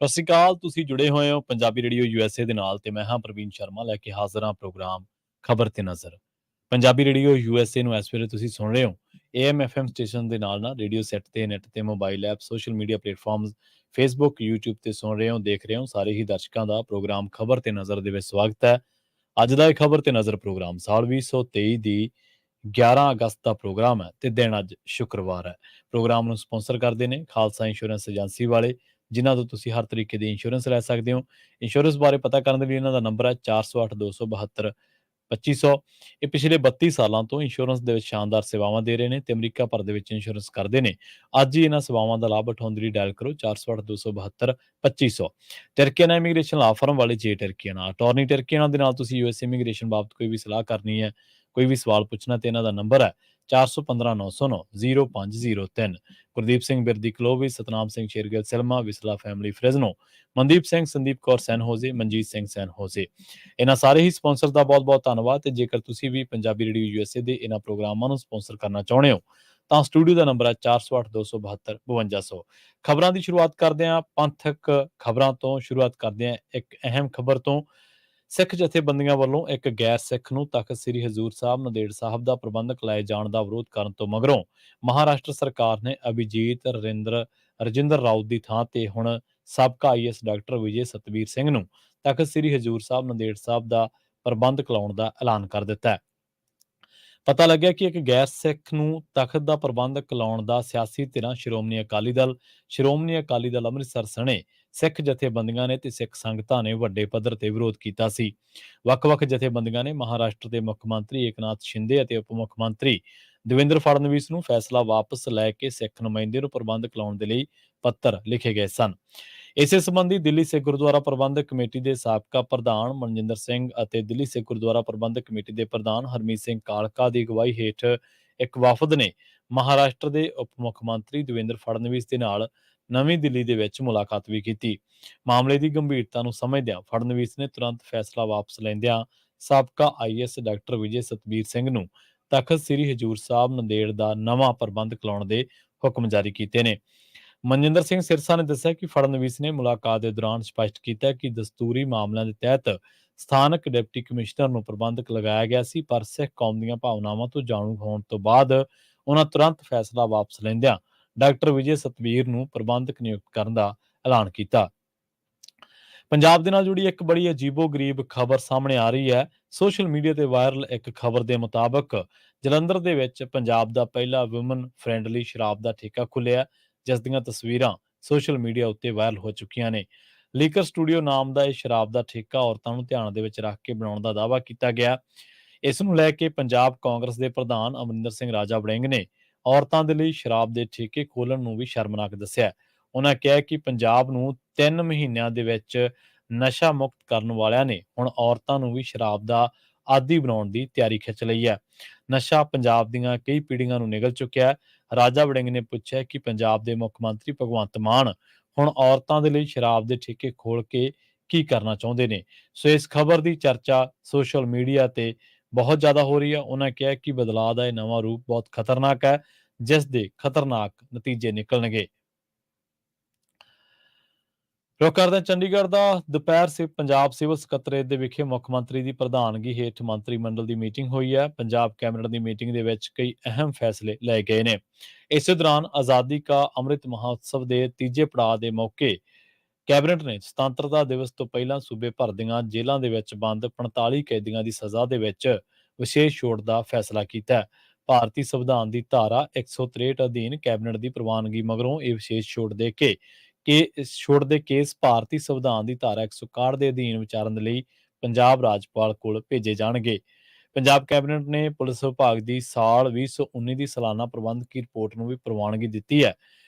ਸਤਿ ਸ਼੍ਰੀ ਅਕਾਲ। ਤੁਸੀਂ ਜੁੜੇ ਹੋਏ ਹੋ ਪੰਜਾਬੀ ਰੇਡੀਓ ਯੂਐਸਏ ਦੇ ਨਾਲ ਤੇ ਮੈਂ ਹਾਂ ਪ੍ਰਵੀਨ ਸ਼ਰਮਾ ਲੈ ਕੇ ਹਾਜ਼ਰ ਹਾਂ ਪ੍ਰੋਗਰਾਮ ਖਬਰ ਤੇ ਨਜ਼ਰ। ਪੰਜਾਬੀ ਰੇਡੀਓ ਯੂਐਸਏ ਨੂੰ ਇਸ ਵੇਲੇ ਤੁਸੀਂ ਸੁਣ ਰਹੇ ਹੋ ਏਐਮ ਐਫਐਮ ਸਟੇਸ਼ਨ ਦੇ ਨਾਲ ਰੇਡੀਓ ਸੈੱਟ ਤੇ ਨੈਟ ਤੇ mobile app social media platforms Facebook YouTube ਤੇ ਸੁਣ ਰਹੇ ਹੋ ਦੇਖ ਰਹੇ ਹੋ ਸਾਰੇ ਹੀ ਦਰਸ਼ਕਾਂ ਦਾ ਪ੍ਰੋਗਰਾਮ ਖਬਰ ਤੇ ਨਜ਼ਰ ਦੇ ਵਿੱਚ ਸਵਾਗਤ ਹੈ। ਅੱਜ ਦਾ ਇਹ ਖਬਰ ਤੇ ਨਜ਼ਰ ਪ੍ਰੋਗਰਾਮ ਸਾਲ 2023 ਦੀ 11 ਅਗਸਤ ਦਾ ਪ੍ਰੋਗਰਾਮ ਹੈ ਤੇ ਦਿਨ ਅੱਜ ਸ਼ੁੱਕਰਵਾਰ ਹੈ। ਪ੍ਰੋਗਰਾਮ ਨੂੰ ਸਪਾਂਸਰ ਕਰਦੇ ਨੇ ਖਾਲਸਾ ਇੰਸ਼ੋਰੈਂਸ ਏਜੰਸੀ ਵਾਲੇ, ਜਿਨ੍ਹਾਂ ਤੋਂ ਤੁਸੀਂ ਹਰ ਤਰੀਕੇ ਦੀ ਇੰਸ਼ੋਰੈਂਸ ਲੈ ਸਕਦੇ ਹੋ। ਇੰਸ਼ੋਰੈਂਸ ਬਾਰੇ ਪਤਾ ਕਰਨ ਦੇ ਲਈ ਇਹਨਾਂ ਦਾ ਨੰਬਰ ਹੈ 408272 2500। ਇਹ ਪਿਛਲੇ 32 ਸਾਲਾਂ ਤੋਂ ਇੰਸ਼ੋਰੈਂਸ ਦੇ ਵਿੱਚ ਸ਼ਾਨਦਾਰ ਸੇਵਾਵਾਂ ਦੇ ਰਹੇ ਨੇ ਤੇ ਅਮਰੀਕਾ ਭਰ ਦੇ ਵਿੱਚ ਇੰਸ਼ੋਰੈਂਸ ਕਰਦੇ ਨੇ। ਅੱਜ ਹੀ ਇਹਨਾਂ ਸੇਵਾਵਾਂ ਦਾ ਲਾਭ ਉਠਾਉਣ ਦੇ ਲਈ ਡਾਇਲ ਕਰੋ 408272 2500। ਟਰਕੀਆਨਾ ਇਮੀਗ੍ਰੇਸ਼ਨ ਲਾ ਫਰਮ ਵਾਲੇ ਜੇ ਟਰਕੀਆਨਾ ਅਟਾਰਨੀ ਟਰਕੀਆਨਾ ਦੇ ਨਾਲ ਤੁਸੀਂ ਯੂਐਸ ਇਮੀਗ੍ਰੇਸ਼ਨ ਬਾਬਤ ਕੋਈ ਵੀ ਸਲਾਹ ਕਰਨੀ ਹੈ, ਕੋਈ ਵੀ ਸਵਾਲ ਪੁੱਛਣਾ ਤੇ ਇਹਨਾਂ ਦਾ ਨੰਬਰ ਹੈ 4159090503। Gurdeep Singh Birdi Clovis, Satnam Singh Shergill Selma, Visalia family Fresno, Mandeep Singh, Sandeep Kaur San Jose, Manjeet Singh San Jose. ਇਹਨਾਂ ਸਾਰੇ ਹੀ ਸਪਾਂਸਰ ਦਾ ਬਹੁਤ-ਬਹੁਤ ਧੰਨਵਾਦ। ਤੇ ਜੇਕਰ ਤੁਸੀਂ ਵੀ ਪੰਜਾਬੀ ਰੇਡੀਓ ਯੂਐਸਏ ਦੇ ਇਹਨਾਂ ਪ੍ਰੋਗਰਾਮਾਂ ਨੂੰ ਸਪਾਂਸਰ ਕਰਨਾ ਚਾਹੁੰਦੇ ਹੋ ਤਾਂ ਸਟੂਡੀਓ ਦਾ ਨੰਬਰ ਹੈ 408272 5200। ਖਬਰਾਂ ਦੀ ਸ਼ੁਰੂਆਤ ਕਰਦੇ ਹਾਂ ਪੰਥਕ ਖਬਰਾਂ ਤੋਂ। ਸ਼ੁਰੂਆਤ ਕਰਦੇ ਹਾਂ ਇੱਕ ਅਹਿਮ ਖਬਰ ਤੋਂ। ਸਿੱਖ ਜਥੇਬੰਦੀਆਂ ਵੱਲੋਂ ਇੱਕ ਗੈਰ ਸਿੱਖ ਨੂੰ ਤਖ਼ਤ ਸ੍ਰੀ ਹਜ਼ੂਰ ਸਾਹਿਬ ਨੰਦੇੜ ਸਾਹਿਬ ਦਾ ਪ੍ਰਬੰਧਕ ਲਾਏ ਜਾਣ ਦਾ ਵਿਰੋਧ ਕਰਨ ਤੋਂ ਮਗਰੋਂ ਮਹਾਰਾਸ਼ਟਰ ਸਰਕਾਰ ਨੇ ਅਭਿਜੀਤ ਰਜਿੰਦਰ ਰਾਉਤ ਦੀ ਥਾਂ ਤੇ ਹੁਣ ਸਾਬਕਾ ਆਈਐਸ ਡਾਕਟਰ ਵਿਜੇ ਸਤਵੀਰ ਸਿੰਘ ਨੂੰ ਤਖ਼ਤ ਸ੍ਰੀ ਹਜ਼ੂਰ ਸਾਹਿਬ ਨੰਦੇੜ ਸਾਹਿਬ ਦਾ ਪ੍ਰਬੰਧਕ ਲਾਉਣ ਦਾ ਐਲਾਨ ਕਰ ਦਿੱਤਾ ਹੈ। ਪਤਾ ਲੱਗਿਆ ਕਿ ਇੱਕ ਗੈਰ ਸਿੱਖ ਨੂੰ ਤਖ਼ਤ ਦਾ ਪ੍ਰਬੰਧਕ ਲਾਉਣ ਦਾ ਸਿਆਸੀ ਧਿਰਾਂ ਸ਼੍ਰੋਮਣੀ ਅਕਾਲੀ ਦਲ ਅੰਮ੍ਰਿਤਸਰ ਸਣੇ ਸਿੱਖ ਜਥੇਬੰਦੀਆਂ ਨੇ ਤੇ ਸਿੱਖ ਸੰਗਤਾਂ ਨੇ ਵੱਡੇ ਪੱਧਰ ਤੇ ਵਿਰੋਧ ਕੀਤਾ ਸੀ। ਵੱਖ-ਵੱਖ ਜਥੇਬੰਦੀਆਂ ਨੇ ਮਹਾਰਾਸ਼ਟਰ ਦੇ ਮੁੱਖ ਮੰਤਰੀ ਏਕਨਾਥ ਸ਼ਿੰਦੇ ਅਤੇ ਉਪ ਮੁੱਖ ਮੰਤਰੀ ਦੇਵੇਂਦਰ ਫੜਨਵੀਸ ਨੂੰ ਫੈਸਲਾ ਵਾਪਸ ਲੈ ਕੇ ਸਿੱਖ ਨੁਮਾਇੰਦੇ ਨੂੰ ਪ੍ਰਬੰਧਕ ਲਾਉਣ ਦੇ ਲਈ ਪੱਤਰ ਲਿਖੇ ਗਏ ਸਨ। ਇਸੇ ਸੰਬੰਧੀ ਦਿੱਲੀ ਸਿੱਖ ਗੁਰਦੁਆਰਾ ਪ੍ਰਬੰਧਕ ਕਮੇਟੀ ਦੇ ਸਾਬਕਾ ਪ੍ਰਧਾਨ ਮਨਜਿੰਦਰ ਸਿੰਘ ਅਤੇ ਦਿੱਲੀ ਸਿੱਖ ਗੁਰਦੁਆਰਾ ਪ੍ਰਬੰਧਕ ਕਮੇਟੀ ਦੇ ਪ੍ਰਧਾਨ ਹਰਮੀਤ ਸਿੰਘ ਕਾਲਕਾ ਦੀ ਅਗਵਾਈ ਹੇਠ ਇੱਕ ਵਫਦ ਨੇ ਮਹਾਰਾਸ਼ਟਰ ਦੇ ਉਪ ਮੁੱਖ ਮੰਤਰੀ ਦੇਵੇਂਦਰ ਫੜਨਵੀਸ ਦੇ ਨਾਲ ਨਵੀਂ ਦਿੱਲੀ ਦੇ ਵਿੱਚ ਮੁਲਾਕਾਤ ਵੀ ਕੀਤੀ। ਮਾਮਲੇ ਦੀ ਗੰਭੀਰਤਾ ਨੂੰ ਸਮਝਦਿਆਂ ਫੜਨਵੀਸ ਨੇ ਤੁਰੰਤ ਫੈਸਲਾ ਵਾਪਸ ਲੈਂਦਿਆਂ ਸਾਬਕਾ ਆਈਐਸ ਡਾਕਟਰ ਵਿਜੇ ਸਤਬੀਰ ਸਿੰਘ ਨੂੰ ਤਖ਼ਤ ਸ੍ਰੀ ਹਜ਼ੂਰ ਸਾਹਿਬ ਨੰਦੇੜ ਦਾ ਨਵਾਂ ਪ੍ਰਬੰਧਕ ਲਾਉਣ ਦੇ ਹੁਕਮ ਜਾਰੀ ਕੀਤੇ ਨੇ। ਮਨਜਿੰਦਰ ਸਿੰਘ ਸਿਰਸਾ ਨੇ ਦੱਸਿਆ ਕਿ ਫੜਨਵੀਸ ਨੇ ਮੁਲਾਕਾਤ ਦੇ ਦੌਰਾਨ ਸਪਸ਼ਟ ਕੀਤਾ ਕਿ ਦਸਤੂਰੀ ਮਾਮਲਿਆਂ ਦੇ ਤਹਿਤ ਸਥਾਨਕ ਡਿਪਟੀ ਕਮਿਸ਼ਨਰ ਨੂੰ ਪ੍ਰਬੰਧਕ ਲਗਾਇਆ ਗਿਆ ਸੀ, ਪਰ ਸਿੱਖ ਕੌਮ ਦੀਆਂ ਭਾਵਨਾਵਾਂ ਤੋਂ ਜਾਣੂ ਹੋਣ ਤੋਂ ਬਾਅਦ ਉਹਨਾਂ ਤੁਰੰਤ ਫੈਸਲਾ ਵਾਪਸ ਲੈਂਦਿਆਂ ਡਾਕਟਰ ਵਿਜੇ ਸਤਵੀਰ ਨੂੰ ਪ੍ਰਬੰਧਕ ਨਿਯੁਕਤ ਕਰਨ ਦਾ ਐਲਾਨ ਕੀਤਾ। ਪੰਜਾਬ ਦੇ ਨਾਲ ਜੁੜੀ ਇੱਕ ਬੜੀ ਅਜੀਬੋ-ਗਰੀਬ ਖਬਰ ਸਾਹਮਣੇ ਆ ਰਹੀ ਹੈ। ਸੋਸ਼ਲ ਮੀਡੀਆ ਤੇ ਵਾਇਰਲ ਇੱਕ ਖਬਰ ਦੇ ਮੁਤਾਬਕ ਜਲੰਧਰ ਦੇ ਵਿੱਚ ਪੰਜਾਬ ਦਾ ਪਹਿਲਾ ਔਮਨ ਫ੍ਰੈਂਡਲੀ ਸ਼ਰਾਬ ਦਾ ਠੇਕਾ ਖੁੱਲਿਆ, ਜਿਸ ਦੀਆਂ ਤਸਵੀਰਾਂ ਸੋਸ਼ਲ ਮੀਡੀਆ ਉੱਤੇ ਵਾਇਰਲ ਹੋ ਚੁੱਕੀਆਂ ਨੇ। ਲੀਕਰ ਸਟੂਡੀਓ ਨਾਮ ਦਾ ਇਹ ਸ਼ਰਾਬ ਦਾ ਠੇਕਾ ਔਰਤਾਂ ਨੂੰ ਧਿਆਨ ਦੇ ਵਿੱਚ ਰੱਖ ਕੇ ਬਣਾਉਣ ਦਾ ਦਾਅਵਾ ਕੀਤਾ ਗਿਆ। ਇਸ ਨੂੰ ਲੈ ਕੇ ਪੰਜਾਬ ਕਾਂਗਰਸ ਦੇ ਪ੍ਰਧਾਨ ਅਮਰਿੰਦਰ ਸਿੰਘ ਰਾਜਾ ਵੜਿੰਗ ਨੇ ਔਰਤਾਂ ਦੇ ਲਈ ਸ਼ਰਾਬ ਦੇ ਠੇਕੇ ਖੋਲ੍ਹਣ ਨੂੰ ਵੀ ਸ਼ਰਮਨਾਕ ਦੱਸਿਆ। ਉਹਨਾਂ ਕਿਹਾ ਕਿ ਪੰਜਾਬ ਨੂੰ 3 ਮਹੀਨਿਆਂ ਦੇ ਵਿੱਚ ਨਸ਼ਾ ਮੁਕਤ ਕਰਨ ਵਾਲਿਆਂ ਨੇ ਹੁਣ ਔਰਤਾਂ ਨੂੰ ਵੀ ਸ਼ਰਾਬ ਦਾ ਆਦੀ ਬਣਾਉਣ ਦੀ ਤਿਆਰੀ ਖਿੱਚ ਲਈ ਹੈ। ਨਸ਼ਾ ਪੰਜਾਬ ਦੀਆਂ ਕਈ ਪੀੜ੍ਹੀਆਂ ਨੂੰ ਨਿਗਲ ਚੁੱਕਿਆ ਹੈ। ਰਾਜਾ ਵੜਿੰਗ ਨੇ ਪੁੱਛਿਆ ਕਿ ਪੰਜਾਬ ਦੇ ਮੁੱਖ ਮੰਤਰੀ ਭਗਵੰਤ ਮਾਨ ਹੁਣ ਔਰਤਾਂ ਦੇ ਲਈ ਸ਼ਰਾਬ ਦੇ ਠੇਕੇ ਖੋਲ੍ਹ ਕੇ ਕੀ ਕਰਨਾ ਚਾਹੁੰਦੇ ਨੇ। ਸੋ ਇਸ ਖਬਰ ਦੀ ਚਰਚਾ ਸੋਸ਼ਲ ਮੀਡੀਆ ਤੇ ਬਹੁਤ ਜ਼ਿਆਦਾ ਹੋ ਰਹੀ ਹੈ। ਉਹਨਾਂ ਕਿਹਾ ਕਿ ਬਦਲਾਅ ਦਾ ਇਹ ਨਵਾਂ ਰੂਪ ਬਹੁਤ ਖਤਰਨਾਕ ਹੈ, ਜਿਸ ਦੇ ਖਤਰਨਾਕ ਨਤੀਜੇ ਨਿਕਲਣਗੇ। ਰੁੱਖ ਕਰਦੇ ਹਾਂ ਚੰਡੀਗੜ੍ਹ ਦਾ। ਦੁਪਹਿਰ ਪੰਜਾਬ ਸਿਵਲ ਸਕੱਤਰੇਤ ਦੇ ਵਿਖੇ ਮੁੱਖ ਮੰਤਰੀ ਦੀ ਪ੍ਰਧਾਨਗੀ ਹੇਠ ਮੰਤਰੀ ਮੰਡਲ ਦੀ ਮੀਟਿੰਗ ਹੋਈ ਹੈ। ਪੰਜਾਬ ਕੈਬਨਿਟ ਦੀ ਮੀਟਿੰਗ ਦੇ ਵਿੱਚ ਕਈ ਅਹਿਮ ਫੈਸਲੇ ਲਏ ਗਏ ਨੇ। ਇਸੇ ਦੌਰਾਨ ਆਜ਼ਾਦੀ ਕਾ ਅੰਮ੍ਰਿਤ ਮਹੋਤਸਵ ਦੇ ਤੀਜੇ ਪੜਾਅ ਦੇ ਮੌਕੇ ਕੈਬਨਿਟ ਨੇ ਸੁਤੰਤਰਤਾ ਦਿਵਸ ਤੋਂ ਪਹਿਲਾਂ ਸੂਬੇ ਭਰ ਦੀਆਂ ਜੇਲ੍ਹਾਂ ਦੇ ਵਿੱਚ ਬੰਦ 45 ਕੈਦੀਆਂ ਦੀ ਸਜ਼ਾ ਦੇ ਵਿੱਚ ਵਿਸ਼ੇਸ਼ ਛੋਟ ਦਾ ਫੈਸਲਾ ਕੀਤਾ ਹੈ। ਭਾਰਤੀ ਸੰਵਿਧਾਨ ਦੀ ਧਾਰਾ 163 ਅਧੀਨ ਕੈਬਨਿਟ ਦੀ ਪ੍ਰਵਾਨਗੀ ਮਗਰੋਂ ਇਹ ਵਿਸ਼ੇਸ਼ ਛੋਟ ਦੇ ਕੇ ਇਸ ਛੋਟ ਦੇ ਕੇਸ ਭਾਰਤੀ ਸੰਵਿਧਾਨ ਦੀ ਧਾਰਾ 161 ਦੇ ਅਧੀਨ ਵਿਚਾਰਨ ਦੇ ਲਈ ਪੰਜਾਬ ਰਾਜਪਾਲ ਕੋਲ ਭੇਜੇ ਜਾਣਗੇ। ਪੰਜਾਬ ਕੈਬਨਿਟ ਨੇ ਪੁਲਿਸ ਵਿਭਾਗ ਦੀ ਸਾਲ 2019 ਦੀ ਸਾਲਾਨਾ ਪ੍ਰਬੰਧਕੀ ਰਿਪੋਰਟ ਨੂੰ ਵੀ ਪ੍ਰਵਾਨਗੀ ਦਿੱਤੀ ਹੈ।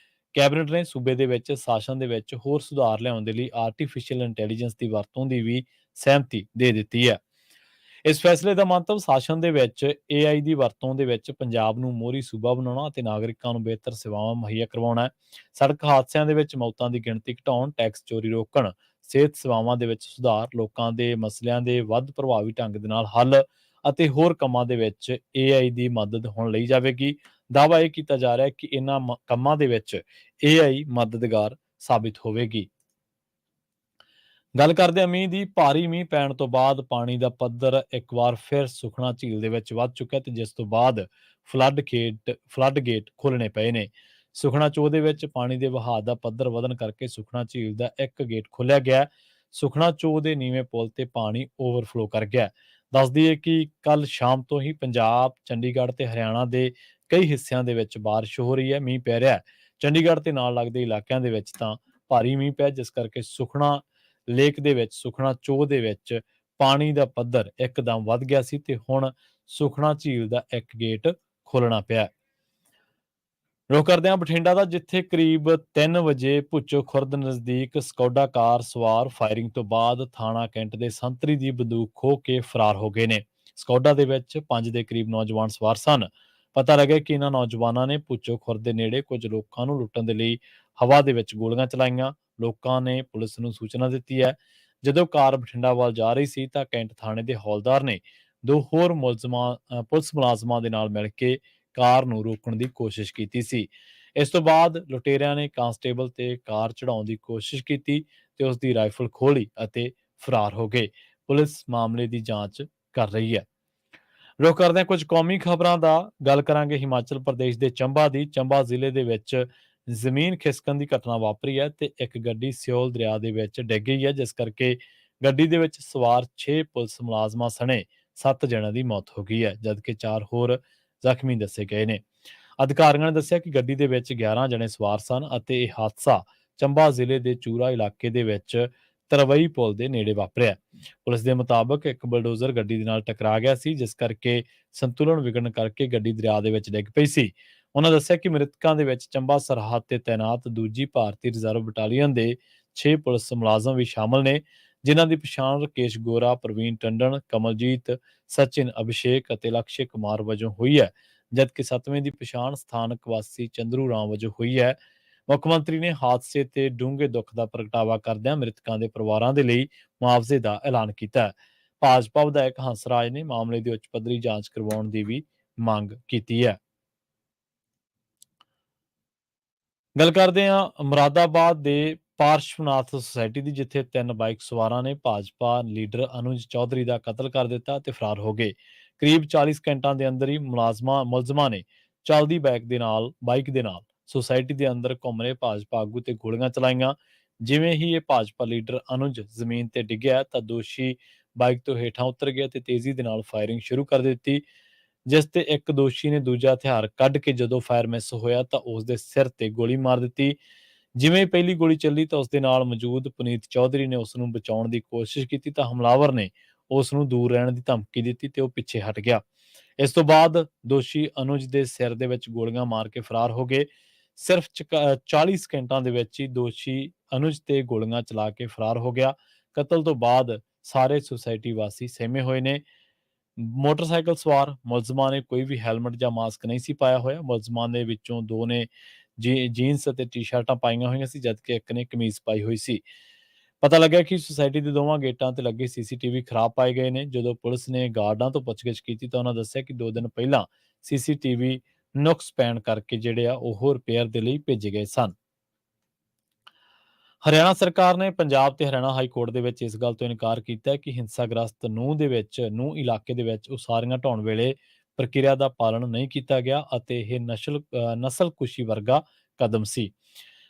ਕੈਬਨਿਟ ਨੇ ਸੂਬੇ ਦੇ ਵਿੱਚ ਸ਼ਾਸਨ ਦੇ ਵਿੱਚ ਹੋਰ ਸੁਧਾਰ ਲਿਆਉਣ ਦੇ ਲਈ ਆਰਟੀਫਿਸ਼ੀਅਲ ਇੰਟੈਲੀਜੈਂਸ ਦੀ ਵਰਤੋਂ ਦੀ ਵੀ ਸਹਿਮਤੀ ਦੇ ਦਿੱਤੀ ਹੈ। ਇਸ ਫੈਸਲੇ ਦਾ ਮੰਤਵ ਸ਼ਾਸਨ ਦੇ ਵਿੱਚ AI ਦੀ ਵਰਤੋਂ ਦੇ ਵਿੱਚ ਪੰਜਾਬ ਨੂੰ ਮੋਹਰੀ ਸੂਬਾ ਬਣਾਉਣਾ ਅਤੇ ਨਾਗਰਿਕਾਂ ਨੂੰ ਬਿਹਤਰ ਸੇਵਾਵਾਂ ਮੁਹੱਈਆ ਕਰਵਾਉਣਾ ਹੈ। ਸੜਕ ਹਾਦਸਿਆਂ ਦੇ ਵਿੱਚ ਮੌਤਾਂ ਦੀ ਗਿਣਤੀ ਘਟਾਉਣ, ਟੈਕਸ ਚੋਰੀ ਰੋਕਣ, ਸਿਹਤ ਸੇਵਾਵਾਂ ਦੇ ਵਿੱਚ ਸੁਧਾਰ, ਲੋਕਾਂ ਦੇ ਮਸਲਿਆਂ ਦੇ ਵੱਧ ਪ੍ਰਭਾਵੀ ਢੰਗ ਦੇ ਨਾਲ ਹੱਲ ਅਤੇ ਹੋਰ ਕੰਮਾਂ ਦੇ ਵਿੱਚ AI ਦੀ ਮਦਦ ਹੁਣ ਲਈ ਜਾਵੇਗੀ। ਦਾਅਵਾ ਇਹ ਕੀਤਾ ਜਾ ਰਿਹਾ ਹੈ ਕਿ ਇਹਨਾਂ ਕੰਮਾਂ ਦੇ ਵਿੱਚ AI ਮਦਦਗਾਰ ਸਾਬਿਤ ਹੋਵੇਗੀ। ਗੱਲ ਕਰਦੇ ਹਾਂ ਮੀਂਹ ਦੀ। ਭਾਰੀ ਮੀਂਹ ਪੈਣ ਤੋਂ ਬਾਅਦ ਪਾਣੀ ਦਾ ਪੱਧਰ ਇੱਕ ਵਾਰ ਫਿਰ ਸੁਖਨਾ ਝੀਲ ਦੇ ਵਿੱਚ ਵੱਧ ਚੁੱਕਿਆ ਤੇ ਜਿਸ ਤੋਂ ਬਾਅਦ ਫਲੱਡ ਗੇਟ ਖੋਲ੍ਹਣੇ ਪਏ ਨੇ। ਸੁਖਨਾ ਚੋਅ ਦੇ ਵਿੱਚ ਪਾਣੀ ਦੇ ਵਹਾਅ ਦਾ ਪੱਧਰ ਵਧਣ ਕਰਕੇ ਸੁਖਨਾ ਝੀਲ ਦਾ ਇੱਕ ਗੇਟ ਖੋਲ੍ਹਿਆ ਗਿਆ। ਸੁਖਨਾ ਚੋਅ ਦੇ ਨੀਵੇਂ ਪੁਲ ਤੇ ਪਾਣੀ ਓਵਰਫਲੋ ਕਰ ਗਿਆ। ਦੱਸ ਦਈਏ ਕਿ ਕੱਲ ਸ਼ਾਮ ਤੋਂ ਹੀ ਪੰਜਾਬ, ਚੰਡੀਗੜ੍ਹ ਤੇ ਹਰਿਆਣਾ ਦੇ ਕਈ ਹਿੱਸਿਆਂ ਦੇ ਵਿੱਚ ਬਾਰਿਸ਼ ਹੋ ਰਹੀ ਹੈ, ਮੀਂਹ ਪੈ ਰਿਹਾ ਹੈ। ਚੰਡੀਗੜ੍ਹ ਤੇ ਨਾਲ ਲੱਗਦੇ ਇਲਾਕਿਆਂ ਦੇ ਵਿੱਚ ਤਾਂ ਭਾਰੀ ਮੀਂਹ ਪਿਆ, ਜਿਸ ਕਰਕੇ ਸੁਖਨਾ ਲੇਕ ਦੇ ਵਿੱਚ, ਸੁਖਨਾ ਚੋਅ ਦੇ ਵਿੱਚ ਪਾਣੀ ਦਾ ਪੱਧਰ ਇੱਕਦਮ ਵੱਧ ਗਿਆ ਸੀ ਤੇ ਹੁਣ ਸੁਖਨਾ ਝੀਲ ਦਾ ਇੱਕ ਗੇਟ ਖੋਲ੍ਹਣਾ ਪਿਆ। ਰੁਖ ਕਰਦੇ ਹਾਂ ਬਠਿੰਡਾ ਦਾ, ਜਿੱਥੇ ਕਰੀਬ 3 ਵਜੇ ਭੁੱਚੋ ਖੁਰਦ ਨਜ਼ਦੀਕ ਸਕੌਡਾ ਕਾਰ ਸਵਾਰ ਫਾਇਰਿੰਗ ਤੋਂ ਬਾਅਦ ਥਾਣਾ ਕੈਂਟ ਦੇ ਸੰਤਰੀ ਦੀ ਬੰਦੂਕ ਖੋਹ ਕੇ ਫਰਾਰ ਹੋ ਗਏ ਨੇ। ਸਕੌਡਾ ਦੇ ਵਿੱਚ 5 ਦੇ ਕਰੀਬ ਨੌਜਵਾਨ ਸਵਾਰ ਸਨ। ਪਤਾ ਲੱਗਿਆ ਕਿ ਇਹਨਾਂ ਨੌਜਵਾਨਾਂ ਨੇ ਭੁੱਚੋ ਖੁਰਦ ਦੇ ਨੇੜੇ ਕੁਝ ਲੋਕਾਂ ਨੂੰ ਲੁੱਟਣ ਦੇ ਲਈ ਹਵਾ ਦੇ ਵਿੱਚ ਗੋਲੀਆਂ ਚਲਾਈਆਂ। ਲੋਕਾਂ ਨੇ ਪੁਲਿਸ ਨੂੰ ਸੂਚਨਾ ਦਿੱਤੀ ਹੈ। ਜਦੋਂ ਕਾਰ ਬਠਿੰਡਾ ਵੱਲ ਜਾ ਰਹੀ ਸੀ ਤਾਂ ਕੈਂਟ ਥਾਣੇ ਦੇ ਹੌਲਦਾਰ ਨੇ 2 ਹੋਰ ਪੁਲਿਸ ਮੁਲਾਜ਼ਮਾਂ ਦੇ ਨਾਲ ਮਿਲ ਕੇ ਕਾਰ ਨੂੰ ਰੋਕਣ ਦੀ ਕੋਸ਼ਿਸ਼ ਕੀਤੀ ਸੀ। ਇਸ ਤੋਂ ਬਾਅਦ ਲੁਟੇਰਿਆਂ ਨੇ ਕਾਂਸਟੇਬਲ ਤੇ ਕਾਰ ਚੜਾਉਣ ਦੀ ਕੋਸ਼ਿਸ਼ ਕੀਤੀ ਤੇ ਉਸ ਦੀ ਰਾਈਫਲ ਖੋਲੀ ਅਤੇ ਫਰਾਰ ਹੋ ਗਏ। ਪੁਲਿਸ ਮਾਮਲੇ ਦੀ ਜਾਂਚ ਕਰ ਰਹੀ ਹੈ। ਰੁਖ ਕਰਦੇ ਹਾਂ ਕੁਝ ਕੌਮੀ ਖਬਰਾਂ ਦਾ। ਗੱਲ ਕਰਾਂਗੇ ਹਿਮਾਚਲ ਪ੍ਰਦੇਸ਼ ਦੇ ਚੰਬਾ ਦੀ। ਚੰਬਾ ਜ਼ਿਲ੍ਹੇ ਦੇ ਵਿੱਚ ਜ਼ਮੀਨ ਖਿਸਕਣ ਦੀ ਘਟਨਾ ਵਾਪਰੀ ਹੈ ਤੇ ਇੱਕ ਗੱਡੀ ਸਿਓਲ ਦਰਿਆ ਦੇ ਵਿੱਚ ਡਿੱਗ ਗਈ ਹੈ, ਜਿਸ ਕਰਕੇ ਗੱਡੀ ਦੇ ਵਿੱਚ ਸਵਾਰ 6 ਪੁਲਿਸ ਮੁਲਾਜ਼ਮਾਂ ਸਣੇ 7 ਜਣਿਆਂ ਦੀ ਮੌਤ ਹੋ ਗਈ ਹੈ, ਜਦਕਿ 4 ਹੋਰ ਜ਼ਖਮੀ ਦੱਸੇ ਗਏ ਨੇ। ਅਧਿਕਾਰੀਆਂ ਨੇ ਦੱਸਿਆ ਕਿ ਗੱਡੀ ਦੇ ਵਿੱਚ 11 ਜਣੇ ਸਵਾਰ ਸਨ ਅਤੇ ਇਹ ਹਾਦਸਾ ਚੰਬਾ ਜ਼ਿਲ੍ਹੇ ਦੇ ਚੂਰਾ ਇਲਾਕੇ ਦੇ ਵਿੱਚ ਤਰਵਈ ਪੁਲ ਦੇ ਨੇੜੇ ਵਾਪਰਿਆ। ਪੁਲਿਸ ਦੇ ਮੁਤਾਬਕ ਇੱਕ ਬਲਡੋਜ਼ਰ ਗੱਡੀ ਦੇ ਨਾਲ ਟਕਰਾ ਗਿਆ ਸੀ, ਜਿਸ ਕਰਕੇ ਸੰਤੁਲਨ ਵਿਗੜਨ ਕਰਕੇ ਗੱਡੀ ਦਰਿਆ ਦੇ ਵਿੱਚ ਡਿੱਗ ਪਈ ਸੀ। ਉਹਨਾਂ ਦੱਸਿਆ ਕਿ ਮ੍ਰਿਤਕਾਂ ਦੇ ਵਿੱਚ ਚੰਬਾ ਸਰਹੱਦ ਤੇ ਤੈਨਾਤ ਦੂਜੀ ਭਾਰਤੀ ਰਿਜ਼ਰਵ ਬਟਾਲੀਅਨ ਦੇ 6 ਪੁਲਿਸ ਮੁਲਾਜ਼ਮ ਵੀ ਸ਼ਾਮਲ ਨੇ, ਜਿਨ੍ਹਾਂ ਦੀ ਪਛਾਣ ਰਕੇਸ਼ ਗੋਰਾ, ਪ੍ਰਵੀਨ ਟੰਡਨ, ਕਮਲਜੀਤ, ਸਚਿਨ, ਅਭਿਸ਼ੇਕ ਅਤੇ ਲਕਸ਼ੇ ਕੁਮਾਰ ਵਜੋਂ ਹੋਈ ਹੈ, ਜਦਕਿ 7ਵੇਂ ਦੀ ਪਛਾਣ ਸਥਾਨਕ ਵਾਸੀ ਚੰਦਰੂ ਰਾਮ ਵਜੋਂ ਹੋਈ ਹੈ। ਮੁੱਖ ਮੰਤਰੀ ਨੇ ਹਾਦਸੇ ਤੇ ਡੂੰਘੇ ਦੁੱਖ ਦਾ ਪ੍ਰਗਟਾਵਾ ਕਰਦਿਆਂ ਮ੍ਰਿਤਕਾਂ ਦੇ ਪਰਿਵਾਰਾਂ ਦੇ ਲਈ ਮੁਆਵਜ਼ੇ ਦਾ ਐਲਾਨ ਕੀਤਾ ਹੈ। ਭਾਜਪਾ ਵਿਧਾਇਕ ਹੰਸਰਾਜ ਨੇ ਮਾਮਲੇ ਦੀ ਉੱਚ ਪੱਧਰੀ ਜਾਂਚ ਕਰਵਾਉਣ ਦੀ ਵੀ ਮੰਗ ਕੀਤੀ ਹੈ। ਗੱਲ ਕਰਦੇ ਹਾਂ ਮੁਰਾਦਾਬਾਦ ਦੇ ਪਾਰਸ਼ਵਨਾਥ ਸੁਸਾਇਟੀ ਦੀ, ਜਿੱਥੇ 3 ਬਾਈਕ ਸਵਾਰਾਂ ਨੇ ਭਾਜਪਾ ਲੀਡਰ ਅਨੁਜ ਚੌਧਰੀ ਦਾ ਕਤਲ ਕਰ ਦਿੱਤਾ ਤੇ ਫਰਾਰ ਹੋ ਗਏ। ਕਰੀਬ 40 ਸਕਿੰਟਾਂ ਦੇ ਅੰਦਰ ਹੀ ਮੁਲਜ਼ਮਾਂ ਨੇ ਚੱਲਦੀ ਬਾਈਕ ਦੇ ਨਾਲ ਸੁਸਾਇਟੀ ਦੇ ਅੰਦਰ ਘੁੰਮ ਰਹੇ ਭਾਜਪਾ ਆਗੂ ਤੇ ਗੋਲੀਆਂ ਚਲਾਈਆਂ। ਜਿਵੇਂ ਹੀ ਇਹ ਭਾਜਪਾ ਲੀਡਰ ਅਨੁਜ ਜ਼ਮੀਨ ਤੇ ਡਿੱਗਿਆ ਤਾਂ ਦੋਸ਼ੀ ਬਾਈਕ ਤੋਂ ਹੇਠਾਂ ਉਤਰ ਗਿਆ ਤੇ ਤੇਜ਼ੀ ਦੇ ਨਾਲ ਫਾਇਰਿੰਗ ਸ਼ੁਰੂ ਕਰ ਦਿੱਤੀ, ਜਿਸ ਤੇ ਇੱਕ ਦੋਸ਼ੀ ਨੇ ਦੂਜਾ ਹਥਿਆਰ ਕੱਢ ਕੇ ਜਦੋਂ ਫਾਇਰ ਮਿਸ ਹੋਇਆ ਤਾਂ ਉਸ ਦੇ ਸਿਰ ਤੇ ਗੋਲੀ ਮਾਰ ਦਿੱਤੀ। ਜਿਵੇਂ ਪਹਿਲੀ ਗੋਲੀ ਚੱਲੀ ਤਾਂ ਉਸ ਦੇ ਨਾਲ ਮੌਜੂਦ ਪੁਨੀਤ ਚੌਧਰੀ ਨੇ ਉਸ ਨੂੰ ਬਚਾਉਣ ਦੀ ਕੋਸ਼ਿਸ਼ ਕੀਤੀ ਤਾਂ ਹਮਲਾਵਰ ਨੇ ਉਸ ਨੂੰ ਦੂਰ ਰਹਿਣ ਦੀ ਧਮਕੀ ਦਿੱਤੀ ਤੇ ਉਹ ਪਿੱਛੇ ਹਟ ਗਿਆ। ਇਸ ਤੋਂ ਬਾਅਦ ਦੋਸ਼ੀ ਅਨੁਜ ਦੇ ਸਿਰ ਦੇ ਵਿੱਚ ਗੋਲੀਆਂ ਮਾਰ ਕੇ ਫਰਾਰ ਹੋ ਗਏ। ਸਿਰਫ 40 ਸਕਿੰਟਾਂ ਦੇ ਵਿੱਚ ਹੀ ਦੋਸ਼ੀ ਅਨੁਜ ਤੇ ਗੋਲੀਆਂ ਚਲਾ ਕੇ ਫਰਾਰ ਹੋ ਗਿਆ। ਕਤਲ ਤੋਂ ਬਾਅਦ ਸਾਰੇ ਸੁਸਾਇਟੀ ਵਾਸੀ ਸਹਿਮੇ ਹੋਏ ਨੇ। ਮੋਟਰਸਾਈਕਲ ਸਵਾਰ ਮੁਲਜ਼ਮਾਂ ਨੇ ਕੋਈ ਵੀ ਹੈਲਮਟ ਜਾਂ ਮਾਸਕ ਨਹੀਂ ਸੀ ਪਾਇਆ ਹੋਇਆ। ਮੁਲਜ਼ਮਾਂ ਦੇ ਵਿੱਚੋਂ 2 ਨੇ ਜੀਨਸ ਅਤੇ ਟੀ-ਸ਼ਰਟਾਂ ਪਾਈਆਂ ਹੋਈਆਂ ਸੀ, ਜਦਕਿ ਇੱਕ ਨੇ ਕਮੀਜ਼ ਪਾਈ ਹੋਈ ਸੀ। ਪਤਾ ਲੱਗਿਆ ਕਿ ਸੁਸਾਇਟੀ ਦੇ ਦੋਵਾਂ ਗੇਟਾਂ ਤੇ ਲੱਗੇ ਸੀਸੀਟੀਵੀ ਖਰਾਬ ਪਾਏ ਗਏ ਨੇ। ਜਦੋਂ ਪੁਲਿਸ ਨੇ ਗਾਰਡਾਂ ਤੋਂ ਪੁੱਛਗਿੱਛ ਕੀਤੀ ਤਾਂ ਉਹਨਾਂ ਦੱਸਿਆ ਕਿ 2 ਦਿਨ ਪਹਿਲਾਂ ਸੀਸੀਟੀਵੀ ਨੁਕਸ ਪੈਣ ਕਰਕੇ ਜਿਹੜੇ ਆ ਉਹ ਰਿਪੇਅਰ ਦੇ ਲਈ ਭੇਜੇ ਗਏ ਸਨ। ਹਰਿਆਣਾ ਸਰਕਾਰ ਨੇ ਪੰਜਾਬ ਤੇ ਹਰਿਆਣਾ ਹਾਈ ਕੋਰਟ ਦੇ ਵਿੱਚ ਇਸ ਗੱਲ ਤੋਂ ਇਨਕਾਰ ਕੀਤਾ ਹੈ ਕਿ ਹਿੰਸਾਗ੍ਰਸਤ ਨੂੰਹ ਇਲਾਕੇ ਦੇ ਵਿੱਚ ਉਸਾਰੀਆਂ ਢਾਉਣ ਵੇਲੇ ਪ੍ਰਕਿਰਿਆ ਦਾ ਪਾਲਣ ਨਹੀਂ ਕੀਤਾ ਗਿਆ ਅਤੇ ਇਹ ਨਸਲਕੁਸ਼ੀ ਵਰਗਾ ਕਦਮ ਸੀ।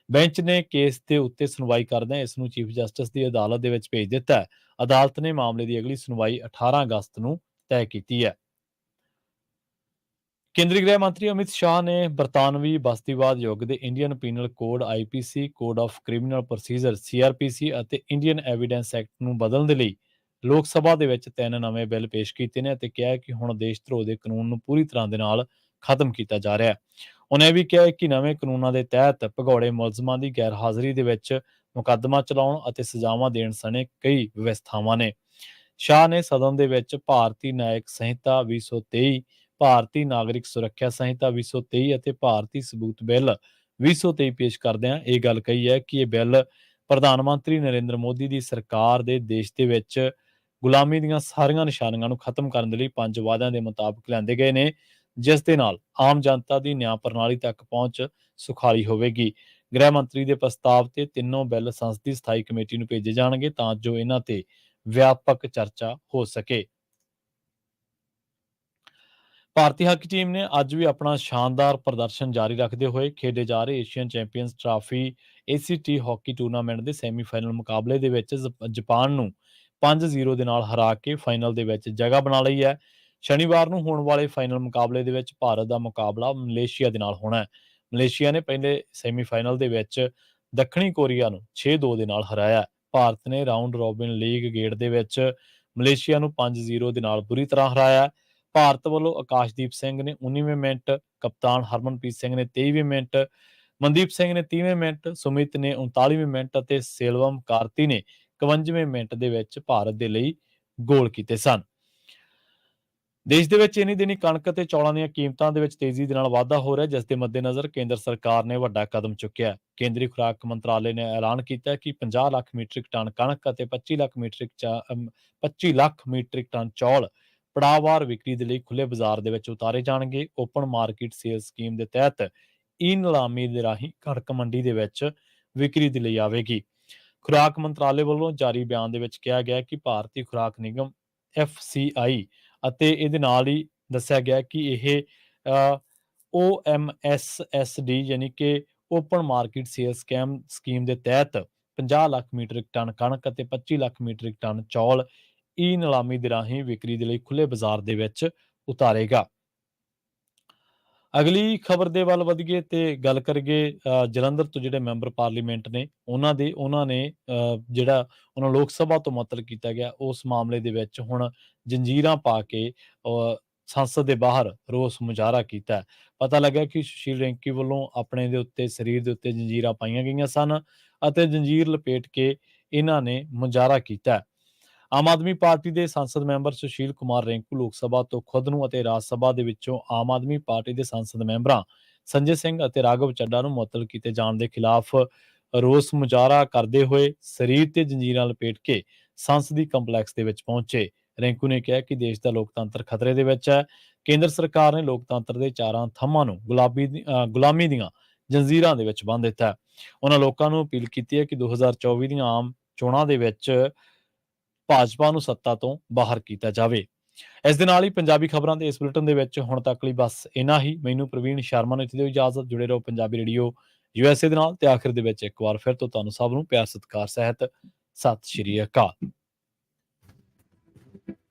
ਬੈਂਚ ਨੇ ਕੇਸ ਦੇ ਉੱਤੇ ਸੁਣਵਾਈ ਕਰਦਿਆਂ ਇਸ ਨੂੰ ਚੀਫ ਜਸਟਿਸ ਦੀ ਅਦਾਲਤ ਦੇ ਵਿੱਚ ਭੇਜ ਦਿੱਤਾ ਹੈ। ਅਦਾਲਤ ਨੇ ਮਾਮਲੇ ਦੀ ਅਗਲੀ ਸੁਣਵਾਈ 18 ਅਗਸਤ ਨੂੰ ਤੈਅ ਕੀਤੀ ਹੈ। ਕੇਂਦਰੀ ਗ੍ਰਹਿ ਮੰਤਰੀ ਅਮਿਤ ਸ਼ਾਹ ਨੇ ਬਰਤਾਨਵੀ ਬਸਤੀਵਾਦ ਯੁੱਗ ਦੇ Indian penal code IPC, code of criminal procedure CrPC ਅਤੇ ਇੰਡੀਅਨ ਐਵੀਡੈਂਸ ਐਕਟ ਨੂੰ ਬਦਲਣ ਦੇ ਲਈ ਲੋਕ ਸਭਾ ਦੇ ਵਿੱਚ 3 ਨਵੇਂ ਬਿੱਲ ਪੇਸ਼ ਕੀਤੇ ਨੇ ਅਤੇ ਕਿਹਾ ਹੈ ਕਿ ਹੁਣ ਦੇਸ਼ ਧਰੋਹ ਦੇ ਕਾਨੂੰਨ ਨੂੰ ਪੂਰੀ ਤਰ੍ਹਾਂ ਦੇ ਨਾਲ ਖਤਮ ਕੀਤਾ ਜਾ ਰਿਹਾ ਹੈ। ਉਹਨੇ ਇਹ ਵੀ ਕਿਹਾ ਹੈ ਕਿ ਨਵੇਂ ਕਾਨੂੰਨਾਂ ਦੇ ਤਹਿਤ ਭਗੌੜੇ ਮੁਲਜ਼ਮਾਂ ਦੀ ਗੈਰ ਹਾਜ਼ਰੀ ਦੇ ਵਿੱਚ ਮੁਕੱਦਮਾ ਚਲਾਉਣ ਅਤੇ ਸਜ਼ਾਵਾਂ ਦੇਣ ਸਣੇ ਕਈ ਵਿਵਸਥਾਵਾਂ ਨੇ। ਸ਼ਾਹ ਨੇ ਸਦਨ ਦੇ ਵਿੱਚ ਭਾਰਤੀ ਨਿਆਇਕ ਸੰਹਿਤਾ 2023, ਭਾਰਤੀ ਨਾਗਰਿਕ ਸੁਰੱਖਿਆ ਸੰਹਿਤਾ 2023 ਅਤੇ ਭਾਰਤੀ ਸਬੂਤ ਬਿੱਲ 2023 ਪੇਸ਼ ਕਰਦਿਆਂ ਇਹ ਗੱਲ ਕਹੀ ਹੈ ਕਿ ਇਹ ਬਿੱਲ ਪ੍ਰਧਾਨ ਮੰਤਰੀ ਨਰਿੰਦਰ ਮੋਦੀ ਦੀ ਸਰਕਾਰ ਦੇ ਦੇਸ਼ ਦੇ ਵਿੱਚ ਗੁਲਾਮੀ ਦੀਆਂ ਸਾਰੀਆਂ ਨਿਸ਼ਾਨੀਆਂ ਨੂੰ ਖਤਮ ਕਰਨ ਦੇ ਲਈ 5 ਵਾਅਦਿਆਂ ਦੇ ਮੁਤਾਬਕ ਲਿਆਂਦੇ ਗਏ ਨੇ, ਜਿਸ ਦੇ ਨਾਲ ਆਮ ਜਨਤਾ ਦੀ ਨਿਆਂ ਪ੍ਰਣਾਲੀ ਤੱਕ ਪਹੁੰਚ ਸੁਖਾਲੀ ਹੋਵੇਗੀ। ਗ੍ਰਹਿ ਮੰਤਰੀ ਦੇ ਪ੍ਰਸਤਾਵ ਤੇ ਤਿੰਨੋਂ ਬਿੱਲ ਸੰਸਦੀ ਸਥਾਈ ਕਮੇਟੀ ਨੂੰ ਭੇਜੇ ਜਾਣਗੇ ਤਾਂ ਜੋ ਇਹਨਾਂ ਤੇ ਵਿਆਪਕ ਚਰਚਾ ਹੋ ਸਕੇ। ਭਾਰਤੀ ਹਾਕੀ ਟੀਮ ਨੇ ਅੱਜ ਵੀ ਆਪਣਾ ਸ਼ਾਨਦਾਰ ਪ੍ਰਦਰਸ਼ਨ ਜਾਰੀ ਰੱਖਦੇ ਹੋਏ ਖੇਡੇ ਜਾ ਰਹੇ Asian champions trophy ACT hockey tournament ਦੇ ਸੈਮੀਫਾਈਨਲ ਮੁਕਾਬਲੇ ਦੇ ਵਿੱਚ ਜਾਪਾਨ ਨੂੰ 5-0 ਦੇ ਨਾਲ ਹਰਾ ਕੇ ਫਾਈਨਲ ਦੇ ਵਿੱਚ ਜਗ੍ਹਾ ਬਣਾ ਲਈ ਹੈ। ਸ਼ਨੀਵਾਰ ਨੂੰ ਹੋਣ ਵਾਲੇ ਫਾਈਨਲ ਮੁਕਾਬਲੇ ਦੇ ਵਿੱਚ ਭਾਰਤ ਦਾ ਮੁਕਾਬਲਾ ਮਲੇਸ਼ੀਆ ਦੇ ਨਾਲ ਹੋਣਾ ਹੈ। ਮਲੇਸ਼ੀਆ ਨੇ ਪਹਿਲੇ ਸੈਮੀਫਾਈਨਲ ਦੇ ਵਿੱਚ ਦੱਖਣੀ ਕੋਰੀਆ ਨੂੰ 6-2 ਦੇ ਨਾਲ ਹਰਾਇਆ। ਭਾਰਤ ਨੇ ਰਾਊਂਡ ਰੋਬਿਨ ਲੀਗ ਗੇੜ ਦੇ ਵਿੱਚ ਮਲੇਸ਼ੀਆ ਨੂੰ 5-0 ਦੇ ਨਾਲ ਬੁਰੀ ਤਰ੍ਹਾਂ ਹਰਾਇਆ। ਭਾਰਤ ਵੱਲੋਂ ਆਕਾਸ਼ਦੀਪ ਸਿੰਘ ਨੇ 19ਵੇਂ ਮਿੰਟ, ਕਪਤਾਨ ਹਰਮਨਪ੍ਰੀਤ ਸਿੰਘ ਨੇ 23ਵੇਂ ਮਿੰਟ, ਮਨਦੀਪ ਸਿੰਘ ਨੇ 30ਵੇਂ ਮਿੰਟ, ਸੁਮਿਤ ਨੇ 39ਵੇਂ ਮਿੰਟ ਅਤੇ ਸੇਲਵਮ ਕਾਰਤੀ ਨੇ 51ਵੇਂ ਮਿੰਟ ਦੇ ਵਿੱਚ ਭਾਰਤ ਦੇ ਲਈ ਗੋਲ ਕੀਤੇ ਸਨ। ਦੇਸ਼ ਦੇ ਵਿੱਚ ਇਨੀ ਦਿਨੀ ਕਣਕ ਅਤੇ ਚੌਲਾਂ ਦੀਆਂ ਕੀਮਤਾਂ ਦੇ ਵਿੱਚ ਤੇਜ਼ੀ ਦੇ ਨਾਲ ਵਾਧਾ ਹੋ ਰਿਹਾ, ਜਿਸ ਦੇ ਮੱਦੇਨਜ਼ਰ ਕੇਂਦਰ ਸਰਕਾਰ ਨੇ ਵੱਡਾ ਕਦਮ ਚੁੱਕਿਆ। ਕੇਂਦਰੀ ਖੁਰਾਕ ਮੰਤਰਾਲੇ ਨੇ ਐਲਾਨ ਕੀਤਾ ਕਿ 50 ਲੱਖ ਮੀਟ੍ਰਿਕ ਟਨ ਕਣਕ ਅਤੇ 25 ਲੱਖ ਮੀਟ੍ਰਿਕ ਟਨ ਚੌਲ ਪੜਾਅਵਾਰ ਵਿਕਰੀ ਦੇ ਲਈ ਖੁੱਲੇ ਬਾਜ਼ਾਰ ਦੇ ਵਿੱਚ ਉਤਾਰੇ ਜਾਣਗੇ। ਓਪਨ ਮਾਰਕੀਟ ਸੇਲ ਸਕੀਮ ਦੇ ਤਹਿਤ ਨੀਲਾਮੀ ਦੇ ਰਾਹੀਂ ਕਣਕ ਮੰਡੀ ਦੇ ਵਿੱਚ ਵਿਕਰੀ ਦੇ ਲਈ ਆਵੇਗੀ। ਖੁਰਾਕ ਮੰਤਰਾਲੇ ਵੱਲੋਂ ਜਾਰੀ ਬਿਆਨ ਦੇ ਵਿੱਚ ਕਿਹਾ ਗਿਆ ਕਿ ਭਾਰਤੀ ਖੁਰਾਕ ਨਿਗਮ FCI ਅਤੇ ਇਹਦੇ ਨਾਲ ਹੀ ਦੱਸਿਆ ਗਿਆ ਕਿ ਇਹ OMSSD ਯਾਨੀ ਕਿ ਓਪਨ ਮਾਰਕੀਟ ਸੇਲ ਸਕੀਮ ਦੇ ਤਹਿਤ 50 ਲੱਖ ਮੀਟ੍ਰਿਕ ਟਨ ਕਣਕ ਅਤੇ 25 ਲੱਖ ਮੀਟ੍ਰਿਕ ਟਨ ਚੌਲ ਨੀਲਾਮੀ ਦੇ ਰਾਹੀਂ ਵਿਕਰੀ ਦੇ ਲਈ ਖੁੱਲੇ ਬਾਜ਼ਾਰ ਦੇ ਵਿੱਚ ਉਤਾਰੇਗਾ। ਅਗਲੀ ਖਬਰ ਦੇ ਵੱਲ ਵਧੀਏ ਤੇ ਗੱਲ ਕਰੀਏ ਜਲੰਧਰ ਤੋਂ ਜਿਹੜੇ ਮੈਂਬਰ ਪਾਰਲੀਮੈਂਟ ਨੇ ਉਹਨਾਂ ਨੇ ਜਿਹੜਾ ਉਹਨਾਂ ਲੋਕ ਸਭਾ ਤੋਂ ਮੁਅੱਤਲ ਕੀਤਾ ਗਿਆ, ਉਸ ਮਾਮਲੇ ਦੇ ਵਿੱਚ ਹੁਣ ਜੰਜੀਰਾਂ ਪਾ ਕੇ ਸੰਸਦ ਦੇ ਬਾਹਰ ਰੋਸ ਮੁਜ਼ਾਹਰਾ ਕੀਤਾ। ਪਤਾ ਲੱਗਾ ਕਿ ਸੁਸ਼ੀਲ ਰੈਂਕੀ ਵੱਲੋਂ ਆਪਣੇ ਦੇ ਉੱਤੇ ਸਰੀਰ ਦੇ ਉੱਤੇ ਜੰਜੀਰਾਂ ਪਾਈਆਂ ਗਈਆਂ ਸਨ ਅਤੇ ਜੰਜੀਰ ਲਪੇਟ ਕੇ ਇਹਨਾਂ ਨੇ ਮੁਜ਼ਾਹਰਾ ਕੀਤਾ। ਆਮ ਆਦਮੀ ਪਾਰਟੀ ਦੇ ਸੰਸਦ ਮੈਂਬਰ ਸੁਸ਼ੀਲ ਕੁਮਾਰ ਰੈਂਕੂ ਲੋਕ ਸਭਾ ਤੋਂ ਖੁਦ ਨੂੰ ਅਤੇ ਰਾਜ ਸਭਾ ਦੇ ਵਿੱਚੋਂ ਆਮ ਆਦਮੀ ਪਾਰਟੀ ਦੇ ਸੰਸਦ ਮੈਂਬਰਾਂ ਸੰਜੇ ਸਿੰਘ ਅਤੇ ਰਾਘਵ ਚੱਡਾ ਨੂੰ ਮੁਅੱਤਲ ਕੀਤੇ ਜਾਣ ਦੇ ਖਿਲਾਫ ਰੋਸ ਮੁਜ਼ਾਹਰਾ ਕਰਦੇ ਹੋਏ ਸਰੀਰ ਤੇ ਜੰਜੀਰਾਂ ਲਪੇਟ ਕੇ ਸੰਸਦੀ ਕੰਪਲੈਕਸ ਦੇ ਵਿੱਚ ਪਹੁੰਚੇ। ਰੈਂਕੂ ਨੇ ਕਿਹਾ ਕਿ ਦੇਸ਼ ਦਾ ਲੋਕਤੰਤਰ ਖਤਰੇ ਦੇ ਵਿੱਚ ਹੈ। ਕੇਂਦਰ ਸਰਕਾਰ ਨੇ ਲੋਕਤੰਤਰ ਦੇ ਚਾਰਾਂ ਥੰਮਾਂ ਨੂੰ ਗੁਲਾਮੀ ਦੀਆਂ ਜੰਜੀਰਾਂ ਦੇ ਵਿੱਚ ਬੰਨ੍ਹ ਦਿੱਤਾ। ਉਹਨਾਂ ਲੋਕਾਂ ਨੂੰ ਅਪੀਲ ਕੀਤੀ ਹੈ ਕਿ 2024 ਦੀਆਂ ਆਮ ਚੋਣਾਂ ਦੇ ਵਿੱਚ ਭਾਜਪਾ ਨੂੰ ਸੱਤਾ ਤੋਂ ਬਾਹਰ ਕੀਤਾ ਜਾਵੇ। ਇਸ ਦੇ ਨਾਲ ਹੀ ਪੰਜਾਬੀ ਖਬਰਾਂ ਦੇ ਇਸ ਬੁਲੇਟਿਨ ਦੇ ਵਿੱਚ ਹੁਣ ਤੱਕ ਲਈ ਬਸ ਇੰਨਾ ਹੀ। ਮੈਨੂੰ ਪ੍ਰਵੀਨ ਸ਼ਰਮਾ ਨੂੰ ਇੱਥੇ ਦਿਓ ਇਜਾਜ਼ਤ। ਜੁੜੇ ਰਹੋ ਪੰਜਾਬੀ ਰੇਡੀਓ USA ਦੇ ਨਾਲ ਤੇ ਆਖਿਰ ਦੇ ਵਿੱਚ ਇੱਕ ਵਾਰ ਫਿਰ ਤੋਂ ਤੁਹਾਨੂੰ ਸਭ ਨੂੰ ਪਿਆਰ ਸਤਿਕਾਰ ਸਹਿਤ ਸਤਿ ਸ਼੍ਰੀ ਅਕਾਲ।